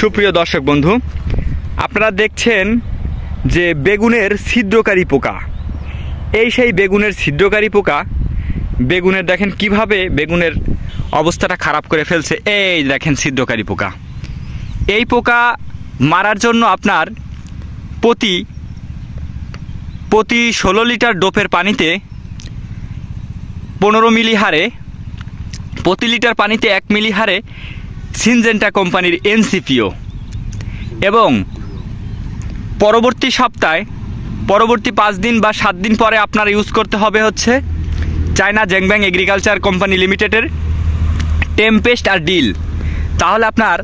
সুপ্রিয় দর্শক বন্ধু, আপনারা দেখছেন যে বেগুনের ছিদ্রকারী পোকা। এই সেই বেগুনের ছিদ্রকারী পোকা। বেগুনের দেখেন কিভাবে বেগুনের অবস্থাটা খারাপ করে ফেলছে। এই দেখেন ছিদ্রকারী পোকা। এই পোকা মারার জন্য আপনার প্রতি 16 লিটার ডোপের পানিতে 15 মিলি হারে, প্রতি লিটার পানিতে 1 মিলি হারে সিনজেন্টা কোম্পানির এনসিপিও এবং পরবর্তী 5 দিন বা 7 দিন পরে আপনার ইউজ করতে হবে হচ্ছে চায়না জেংব্যাং এগ্রিকালচার কোম্পানি লিমিটেডের টেম্পেস্ট আর ডিল। তাহলে আপনার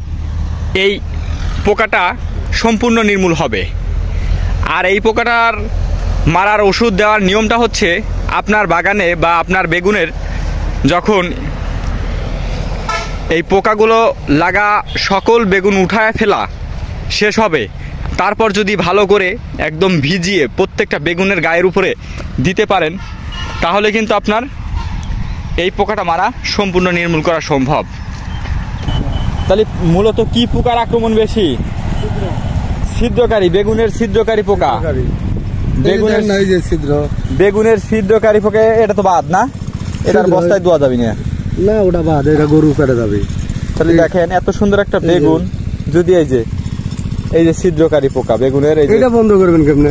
এই পোকাটা সম্পূর্ণ নির্মূল হবে। আর এই পোকাটার মারার ওষুধ দেওয়ার নিয়মটা হচ্ছে আপনার বাগানে বা আপনার বেগুনের যখন এই পোকাগুলো লাগা সকল বেগুন উঠায় ফেলা শেষ হবে, তারপর যদি ভালো করে একদম ভিজিয়ে প্রত্যেকটা বেগুনের গায়ের উপরে দিতে পারেন, তাহলে কিন্তু আপনার এই পোকাটা মারা সম্পূর্ণ নির্মূল করা সম্ভব। তাহলে মূলত কি পোকার আক্রমণ বেশি? ছিদ্রকারী, বেগুনের ছিদ্রকারী পোকা। বেগুনের ছিদ্রকারী পোকা। এটা তো বাদ না, এটার বস্তায় দেওয়া যাবে না। না, ওটা বাদ, এটা গরু পেটে যাবে। তাহলে দেখেন এত সুন্দর একটা বেগুন, যদি এই যে ছিদ্রকারী পোকা বেগুনের, এটা বন্ধ করবেন কেমনে?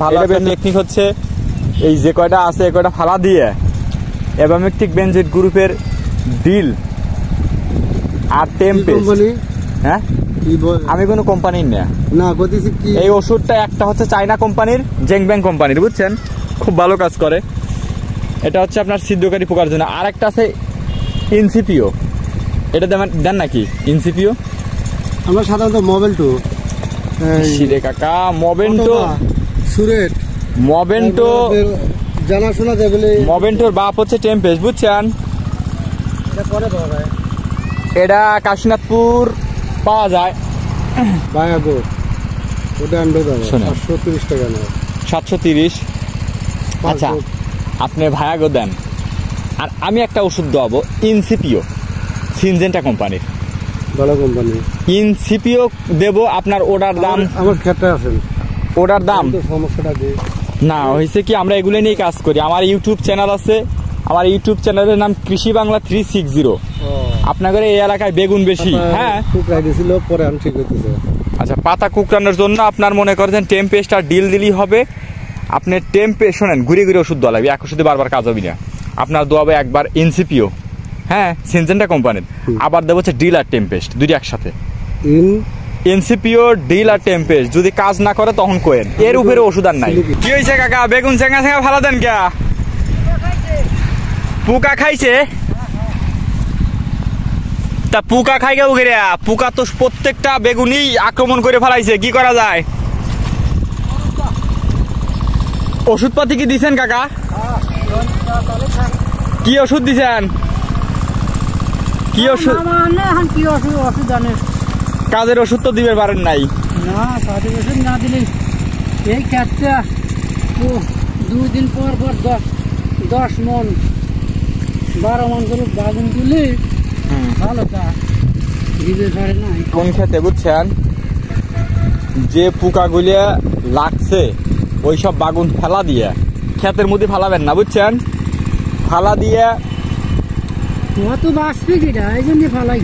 ভালো টেকনিক হচ্ছে এই যে কয়টা আছে এই কয়টা ফালা দিয়ে অ্যাবামেকটিক বেনজয়েড গ্রুপের ডিল আর টেম্পেস্ট। হ্যাঁ, আমি কোনো কোম্পানির না বলতেছি কি, এই ওষুধটা একটা হচ্ছে চায়না কোম্পানির জেংব্যাং কোম্পানির, বুঝছেন, খুব ভালো কাজ করে। এটা হচ্ছে আপনার ছিদ্রকারী পোকার জন্য। আর একটা আছে ইনসিপিও, এটা দেন নাকি? ইনসিপিও আমরা সাধারণত মোবেন্টো কাকা, মোবেন্টো সুরেট, মোবেন্টো জানাশোনা যায় বলে। মোবেন্টোর বাপ হচ্ছে টেম্পেস্ট, বুঝছেন। এটা কাশীনাথপুর পাওয়া যায়। ওটা 730 টাকা নেয়। 730। আচ্ছা, আপনি ভায়াগো দেন। আর আমি একটা ওষুধ দেওয়াবো ইনসিপিও, সিনজেন্টা কোম্পানির, ভালো কোম্পানি। ইনসিপিও দেব। আপনার ওটার দাম, আমার ক্ষেত্রে আছেন, ওটার দাম সমস্যাটা না হয়েছে কি, আমরা এগুলো নিয়ে কাজ করি। আমার ইউটিউব চ্যানেল আছে, আমার ইউটিউব চ্যানেলের নাম কৃষি বাংলা 360। আপনাদের এই এলাকায় বেগুন বেশি। হ্যাঁ, পরে আমি ঠিক হইতেছে। আচ্ছা, পাতা কুকরানোর জন্য আপনার মনে করেন টেম্পেস্ট আর ডিল দিলেই হবে। আপনি টেম্পেস্ট শোনেন, ঘুরে ঘুরে ওষুধ দেওয়া লাগবে, এক ওষুধে বারবার কাজ হবে না। আপনার দেওয়াবে একবার ইনসিপিও, হ্যাঁ, সিনজেন্টা কোম্পানির, আবার দেবো হচ্ছে ডিল আর টেম্পেস্ট, দুইটা একসাথে। ইনসিপিও, ডিল আর টেম্পেস্ট যদি কাজ না করে তখন কোয়েন, এর উপরে ওষুধ আর নাই। কি হয়েছে কাকা, বেগুন চেঙ্গা চেঙ্গা ভালো দেন কে? পোকা খাইছে? তা পোকা খাই গেউ গেরে, পোকা তো প্রত্যেকটা বেগুনই আক্রমণ করে ফেলাইছে, কি করা যায়? ওষুধপাতি কি দিছেন কাকা? কি ওষুধ দিছেন? কি ওষুধ? কাজের ওষুধ তো দিবে পারেন নাই। না, কাজের ওষুধ না দিলে এই ক্ষেত্রে 2 দিন পর 10 মন 12 মন করে বাগুন দিলে ভালো কাজ দিবে পারে না। কোন খেতে বুঝছেন, যে পোকাগুলিয়া লাগছে ওইসব বাগুন ফেলা দিয়ে ক্ষেতের মধ্যে ফালাবেন না, বুঝছেন। ফালা দিয়ে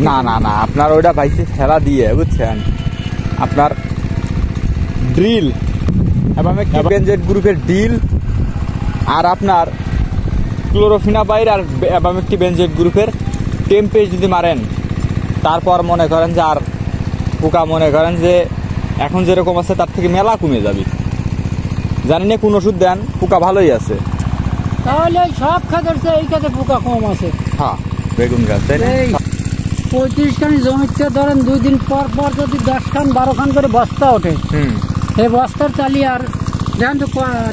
না না না, আপনার ওইটা ভাইসে ফেলা দিয়ে, বুঝছেন, আপনার ড্রিল এবং বেনজয়েড গ্রুপের ডিল আর আপনার ক্লোরোফিনাবাইর আর একটি বেনজয়েড গ্রুপের টেম্পেস্ট যদি মারেন, তারপর মনে করেন যে আর পোকা মনে করেন যে এখন যেরকম আছে তার থেকে মেলা কমে যাবে। জানি না কোন ওষুধ দেন, পোকা ভালোই আছে। তাহলে সব খাতে এই খাতে পোকা কম আছে। হ্যাঁ, বেগুন গাছ 35 খান জমিতে ধরেন 2 দিন পর পর যদি 10 খান 12 খান করে বস্তা ওঠে, সেই বস্তার চালি আর জান তো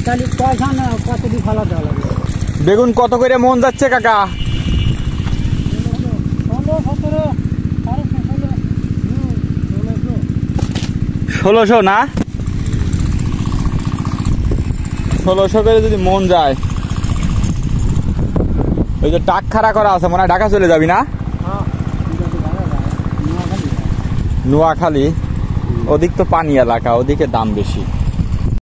চালি কয় খান কত দিয়ে ফালা দেওয়া লাগবে। বেগুন কত করে মন যাচ্ছে কাকা? 1600 না? 1600 করে যদি মন যায়, ওই যে টাক খাড়া করা আছে মনে হয়, ঢাকা চলে যাবি না? নোয়াখালী ওদিক তো পানি এলাকা, ওদিকে দাম বেশি।